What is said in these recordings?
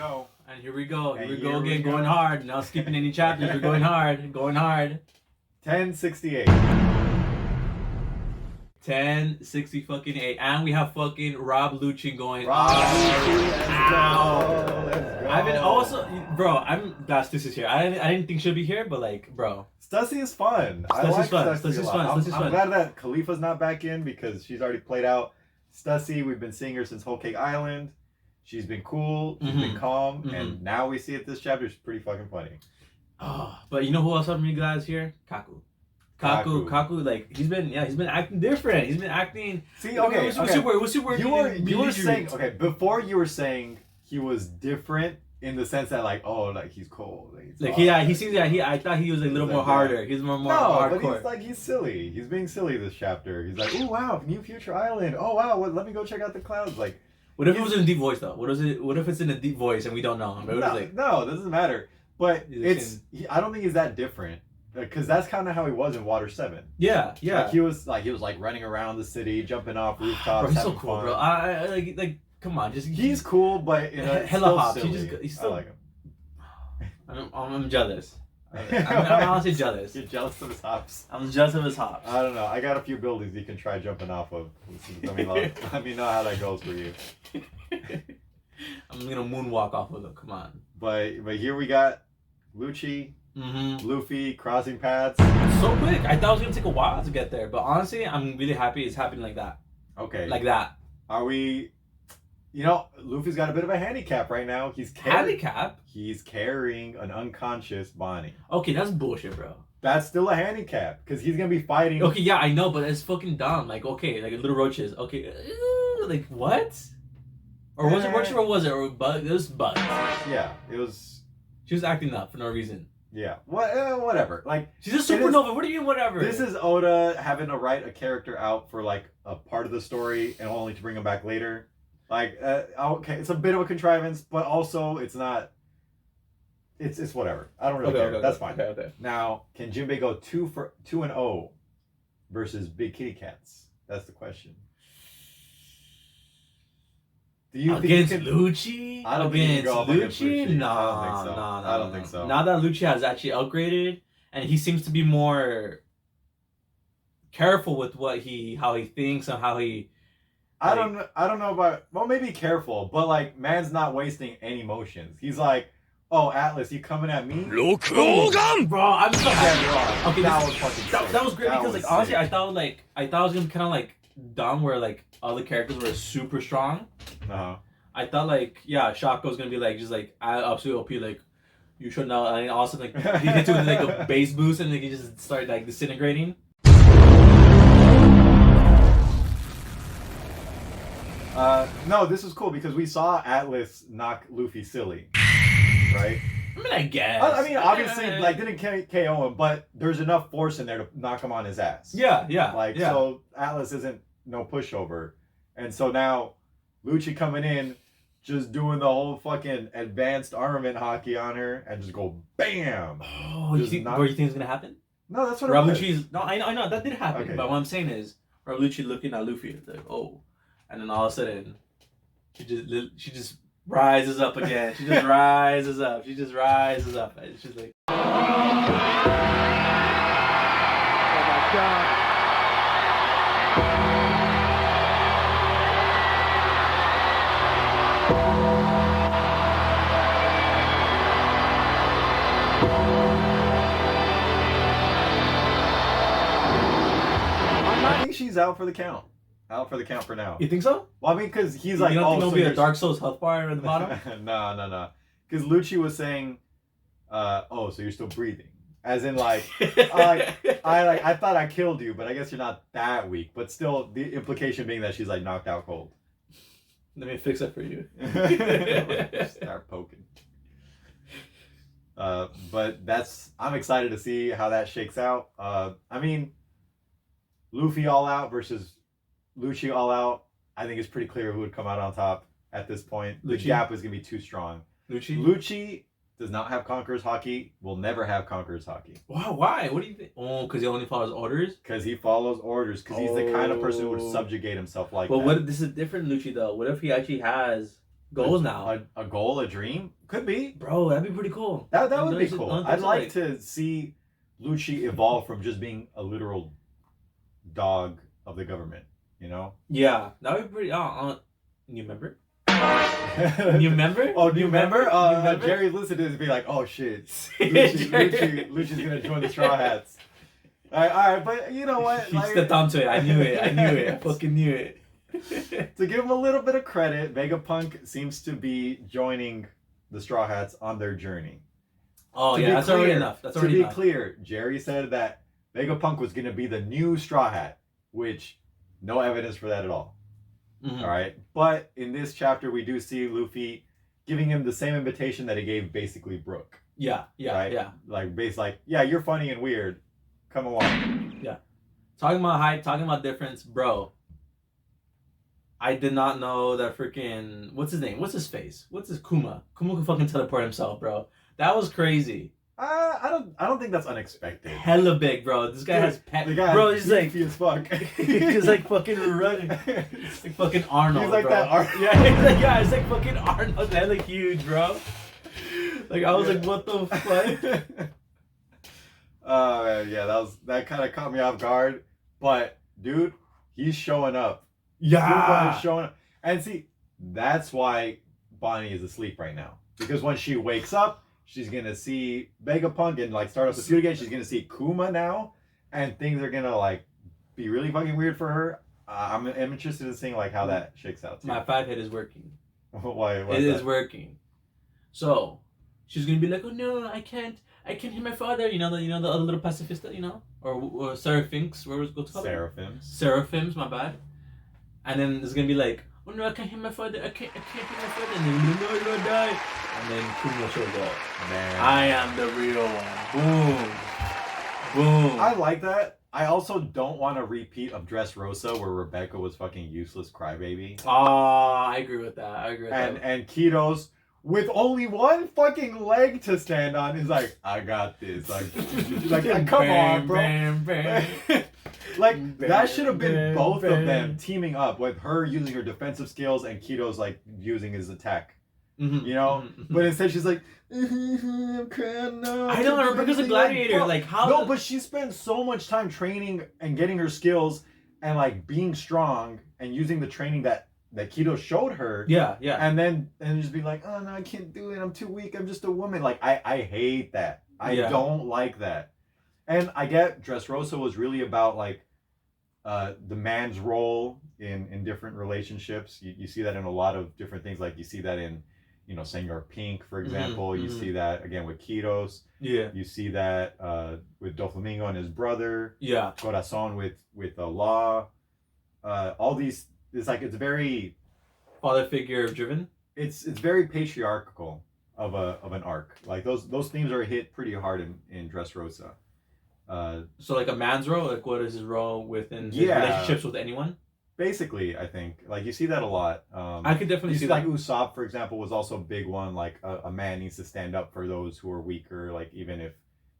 go. And here we go. Here And we here go we again, go. going hard. Not skipping any chapters. We're going hard. Going hard. 1068. 1060 fucking 8. And we have fucking Rob Lucci going. Rob Lucci, Let's go. I've been also, bro. This is here. I didn't think she'll be here, but like, bro. Stussy is fun. I Stussy's like fun. Stussy Stussy's a lot. fun. Stussy's I'm fun. glad that Khalifa's not back in because she's already played out. Stussy, we've been seeing her since Whole Cake Island. She's been cool. She's been calm. And now we see it this chapter. It's pretty fucking funny. Oh, but you know who else I'm really glad is here? Kaku, like he's been acting different. He's been acting. See, okay, it was super. You were saying before you were saying he was different in the sense that like he's cold. He seems I thought he was a little more harder. He's more hardcore. But he's silly. He's being silly this chapter. He's like, oh wow, New Future Island. Oh wow, let me go check out the clouds. Like, what if it was in a deep voice though? What if it's in a deep voice and we don't know? No, this doesn't matter. But I don't think he's that different. Because that's kind of how he was in Water 7. Yeah. Like he was running around the city, jumping off rooftops. Bro, he's so cool, bro. I like come on, he's cool, but hella hops. He's still. I like him. I'm jealous. I'm honestly jealous. You're jealous of his hops. I'm jealous of his hops. I don't know. I got a few buildings you can try jumping off of. Let me know how that goes for you. I'm gonna moonwalk off of them. Come on. But here we got Lucci. Luffy crossing paths. So quick. I thought it was gonna take a while to get there, but honestly, I'm really happy it's happening like that. Okay. Like that. Are we? Luffy's got a bit of a handicap right now. Handicap? He's carrying an unconscious Bonnie. Okay, that's bullshit, bro. That's still a handicap because he's gonna be fighting. Okay, yeah, I know, but it's fucking dumb. Like, okay, like little roaches. Okay, like what? Or was it roaches or was it? Or bug? It was bugs. Yeah, it was. She was acting up for no reason. Yeah, whatever. Like she's a supernova. What do you mean, whatever? This is Oda having to write a character out for like a part of the story and only to bring him back later. Like, okay, it's a bit of a contrivance, but also it's not. It's whatever. I don't really care. That's fine. Okay. Now, can Jinbei go 2-0 versus Big Kitty Cats? That's the question. Do you against Lucci? I don't think you can go up against Lucci. No, I don't think so. Now that Lucci has actually upgraded, and he seems to be more careful with how he thinks and how he. I don't know about. Well, maybe careful, but like, man's not wasting any motions. He's like, oh, Atlas, you coming at me? Bro, I'm so happy. Okay, that was fucking sick. That was great because like honestly, I thought it was gonna be kind of like dumb where like all the characters were super strong. I thought Shako was gonna be like just like absolutely OP, like you should know, and also like he hits it with like a base boost and like he just started like disintegrating. No, this was cool because we saw Atlas knock Luffy silly, right? I mean, I guess. I mean, obviously, like didn't KO him, but there's enough force in there to knock him on his ass. Yeah. So Atlas isn't no pushover, and so now Lucci coming in, just doing the whole fucking advanced armament hockey on her, and just go bam. Oh, you think it's gonna happen? No, that's what Rob Lucci's. No, I know that did happen. Okay. But what I'm saying is, Rob Lucci looking at Luffy, like, oh, and then all of a sudden, she just rises up again. She just rises up. And she's like, oh my god. I think she's out for the count. Out for the count for now. You think so? Well, I mean, because he's like, you don't think it'll be a Dark Souls health bar at the bottom? No. Because Lucci was saying, so you're still breathing. As in, like, I thought I killed you, but I guess you're not that weak. But still, the implication being that she's like knocked out cold. Let me fix that for you. Start poking. But I'm excited to see how that shakes out. I mean, Luffy all out versus Lucci all out. I think it's pretty clear who would come out on top at this point. The gap is gonna be too strong. Lucci does not have Conqueror's Haki. Will never have Conqueror's Haki. Wow, why? What do you think? Oh, because he only follows orders? Because he follows orders. Because he's the kind of person who would subjugate himself like that. But what? This is different, Lucci, though. What if he actually has goals now. A goal, a dream? Could be. Bro, that'd be pretty cool. That would be cool. I'd like to see Lucci evolve from just being a literal dog of the government, you know? Yeah, that would be pretty. You remember? You remember? Oh, do you remember? Jerry listened to this and be like, "Oh shit, Lucci's gonna join the Straw Hats." All right, but you know what? He stepped onto it. I knew it. I fucking knew it. To give him a little bit of credit, Vegapunk seems to be joining the Straw Hats on their journey. Oh yeah, that's already enough. That's already enough. To be clear, Jerry said that Vegapunk was gonna be the new Straw Hat, which no evidence for that at all. Mm-hmm. All right, but in this chapter we do see Luffy giving him the same invitation that he gave basically Brook. Yeah, right? Yeah. Like, yeah, you're funny and weird. Come along. Yeah. Talking about height, talking about difference, bro. I did not know that freaking what's his name? What's his face? What's his Kuma? Kuma can fucking teleport himself, bro. That was crazy. I don't think that's unexpected. Hella big, bro. This guy has pet. Bro, he's like as fuck. He's like fucking running. Like fucking Arnold. He's like bro. that Arnold. Yeah, he's like fucking Arnold. Hella huge, bro. Like I was like, what the fuck? Yeah, that kind of caught me off guard. But dude, he's showing up. Yeah, he's showing up. And see, that's why Bonnie is asleep right now. Because when she wakes up, she's gonna see Vegapunk and like start up the feud again. She's gonna see Kuma now, and things are gonna like be really fucking weird for her. I'm interested in seeing like how that shakes out. Too. My 5-hit is working. Why it is working. So she's gonna be like, oh no, I can't hit my father. You know the other little pacifista, you know, or Seraphinx. Where was it called? Seraphims. My bad. And then there's gonna be like, oh no, I can't hit my father. I can't hit my father. And then no, you're gonna die. And then Kuma shows up. Man. I am the real one. Boom. I like that. I also don't want a repeat of Dressrosa where Rebecca was fucking useless crybaby. I agree with that. And Kitos with only one fucking leg to stand on is like, I got this. Like come on, bro. Like that should have been both of them teaming up with her using her defensive skills and Kitos like using his attack. Mm-hmm, you know, but instead she's like, I'm crying now. I don't remember because a gladiator. Like how? No, but she spent so much time training and getting her skills and like being strong and using the training that Kitos showed her. Yeah. And then just be like, oh no, I can't do it. I'm too weak. I'm just a woman. Like I hate that. I don't like that. And I get Dressrosa was really about like the man's role in different relationships. You see that in a lot of different things. Like you see that in, you know, Senor Pink, for example. Mm-hmm. You see that again with Kitos. Yeah. You see that with Doflamingo and his brother. Yeah. Corazon with Law. All these, it's very father figure driven. It's very patriarchal of an arc. Like those themes are hit pretty hard in Dressrosa. So like a man's role, like what is his role within his relationships with anyone? Basically, I think like you see that a lot. I could definitely see that. Like Usopp, for example, was also a big one. Like a man needs to stand up for those who are weaker. Like even if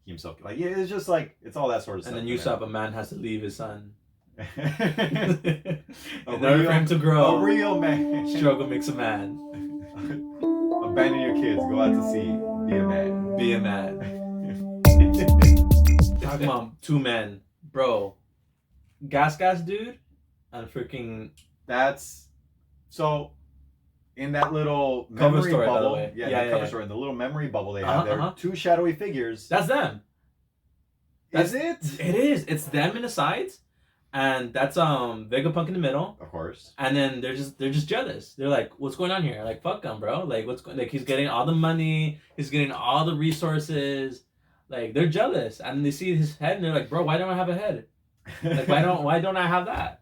he himself, like it's just like it's all that sort of stuff. And then Usopp, a man has to leave his son. In order for him to grow, a real man. Struggle makes a man. Abandon your kids. Go out to sea. Be a man. Be a man. Talking about 2 men, bro. Gas, dude, and freaking. That's so. In that little memory story, bubble, by the way. Cover story. In the little memory bubble they have there, 2 shadowy figures. That's them. Is it? It is. It's them in the sides. And that's Vegapunk in the middle, of course. And then they're just jealous. They're like, "What's going on here? Like, fuck him, bro. Like, he's getting all the money, he's getting all the resources. Like, they're jealous, and they see his head, and they're like, bro, why don't I have a head? Like, why don't I have that?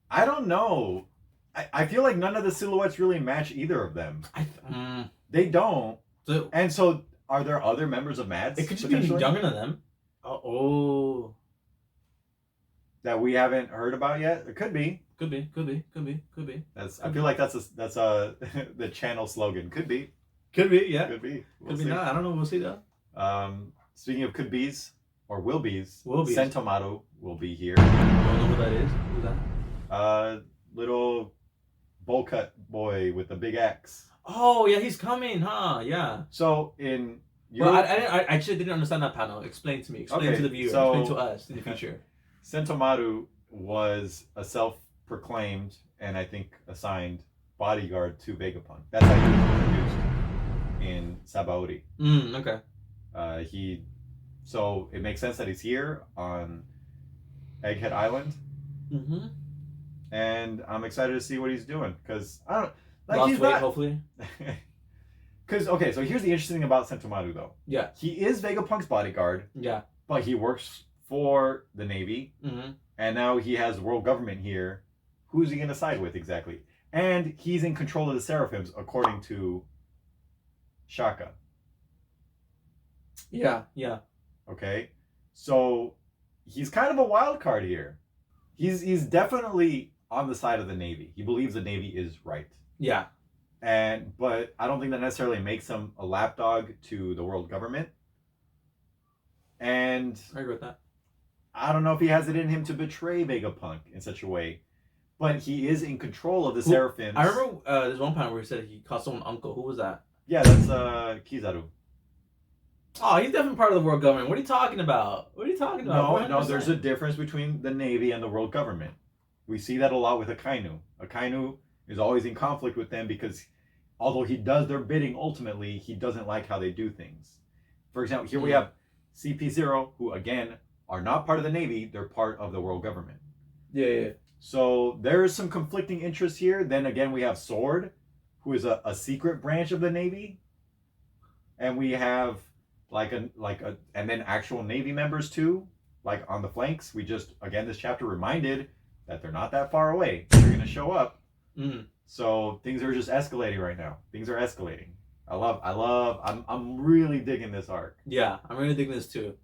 I don't know. I feel like none of the silhouettes really match either of them. They don't. So are there other members of Mads? It could just be younger than them. Oh. That we haven't heard about yet. It could be. Could be. I feel like that's the channel slogan. Could be. Could be. Yeah. Could be. Could be not. I don't know. We'll see though. Speaking of could be's or will be's, Sentomaru will be here. I don't know who that is. Who's that? Little bowl cut boy with the big axe. Oh yeah, he's coming, huh? Yeah. So in Well, I actually didn't understand that panel. Explain to me. Explain to the viewer. Explain to us in the future. Sentomaru was a self-proclaimed and I think assigned bodyguard to Vegapunk. That's how he was introduced in Sabaody. Okay. So it makes sense that he's here on Egghead Island. Mm-hmm. And I'm excited to see what he's doing because I don't like Lost he's weight, not. Hopefully. Because okay, so here's the interesting thing about Sentomaru though. Yeah. He is Vegapunk's bodyguard. Yeah. But he works for the Navy, and now he has the world government here. Who's he gonna side with exactly? And he's in control of the Seraphims, according to Shaka. Yeah. Yeah. Okay, so he's kind of a wild card here. He's definitely on the side of the Navy. He believes the Navy is right. Yeah. But I don't think that necessarily makes him a lapdog to the world government. And I agree with that. I don't know if he has it in him to betray Vegapunk in such a way, but he is in control of the Seraphims. I remember there's one time where he said he called someone uncle. Who was that? Yeah, that's Kizaru. Oh, he's definitely part of the world government. What are you talking about? No, there's a difference between the Navy and the world government. We see that a lot with Akainu. Akainu is always in conflict with them because although he does their bidding, ultimately, he doesn't like how they do things. For example, here we have CP0, who again are not part of the Navy, they're part of the world government. Yeah. So there's some conflicting interests here. Then again, we have Sword, who is a secret branch of the Navy. And we have and then actual Navy members too, like on the flanks. We just, again, this chapter reminded that they're not that far away. They're going to show up. So things are just escalating right now. Things are escalating. I'm really digging this arc. Yeah, I'm really digging this too.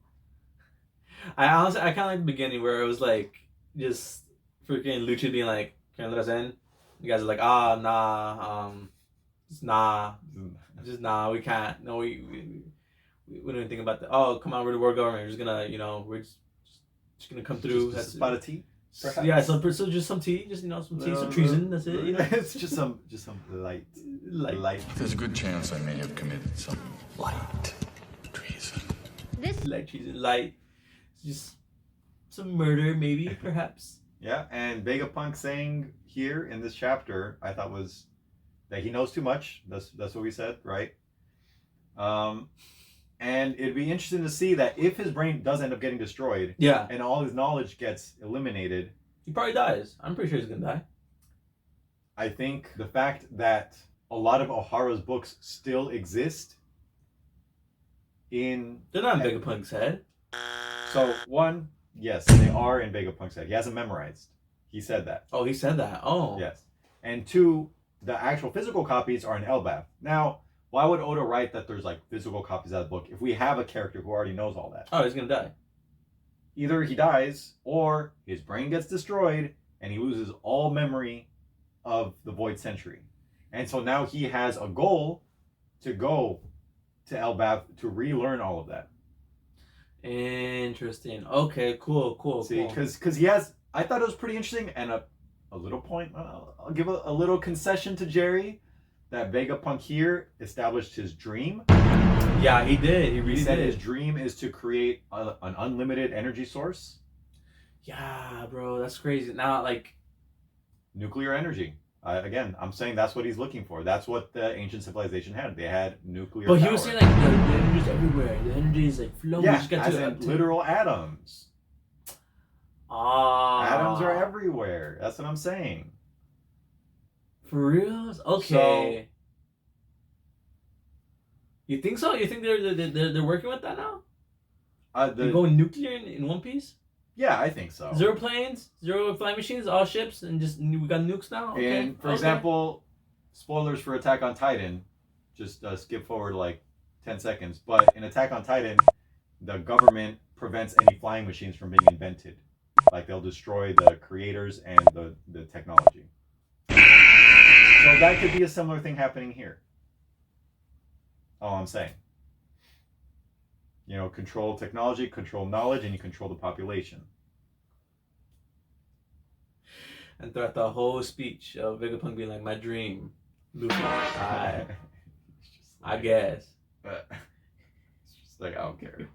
I kind of like the beginning where it was like just freaking Lucci being like, "Can you let us in?" You guys are like, nah, just nah, we can't. No, we don't even think about that. Oh, come on, we're the world government. We're just gonna, we're just gonna come through. Just a spot of tea. Perhaps. Yeah, so just some tea, some tea, some treason. That's it. It's just some light. There's a good chance I may have committed some light treason. Light treason, just some murder, maybe, perhaps. Yeah, and Vegapunk saying here in this chapter, I thought was that he knows too much. That's what we said, right? And it'd be interesting to see that if his brain does end up getting destroyed, and all his knowledge gets eliminated, he probably dies. I'm pretty sure he's gonna die. I think the fact that a lot of Ohara's books still exist they're not in Vegapunk's head. So one, yes, they are in Vegapunk's head. He hasn't memorized. He said that. Oh, he said that. Oh. Yes. And two, the actual physical copies are in Elbaf. Now, why would Oda write that there's like physical copies of the book if we have a character who already knows all that? Oh, he's gonna die. Either he dies or his brain gets destroyed and he loses all memory of the Void Century. And so now he has a goal to go to Elbaf to relearn all of that. Interesting. Okay, cool. See, because he has, I thought it was pretty interesting and a little point, I'll give a little concession to Jerry that Vegapunk here established his dream. Yeah, he did. He really said did. His dream is to create an unlimited energy source. Yeah, bro, that's crazy. Now, like nuclear energy. Again, I'm saying that's what he's looking for. That's what the ancient civilization had. They had nuclear power. But he was saying like the energy's everywhere. The energy is like flowing. Yeah, as in literal atoms. Atoms are everywhere. That's what I'm saying. For real? Okay. So, you think so? You think they're working with that now? They're going nuclear in One Piece? Yeah, I think so. 0 planes, 0 flying machines, all ships, and just we got nukes now. Okay. And for example, spoilers for Attack on Titan. Just skip forward like 10 seconds. But in Attack on Titan, the government prevents any flying machines from being invented. Like they'll destroy the creators and the technology. So that could be a similar thing happening here. All I'm saying. Control technology, control knowledge, and you control the population. And throughout the whole speech of Vegapunk being like, my dream, Luffy, I guess. It's just like, I don't care.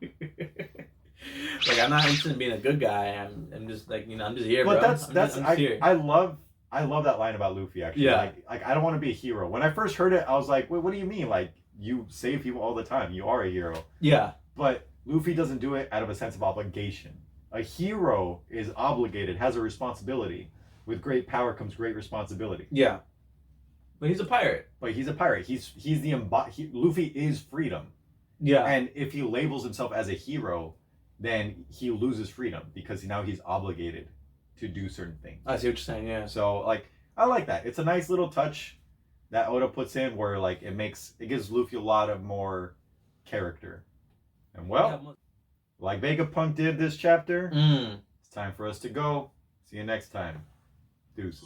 Like, I'm not interested in being a good guy. I'm just like, I'm just here, but bro. I'm just here. I love that line about Luffy, actually. Yeah. Like I don't want to be a hero. When I first heard it, I was like, wait, what do you mean? Like, you save people all the time. You are a hero. Yeah. But Luffy doesn't do it out of a sense of obligation. A hero is obligated, has a responsibility. With great power comes great responsibility. Yeah. But he's a pirate. But he's a pirate. Luffy is freedom. Yeah. And if he labels himself as a hero, then he loses freedom because now he's obligated to do certain things. I see what you're saying, yeah. So, like, I like that. It's a nice little touch that Oda puts in where, like, it gives Luffy a lot of more character. And, well, like Vegapunk did this chapter, it's time for us to go. See you next time. Deuces.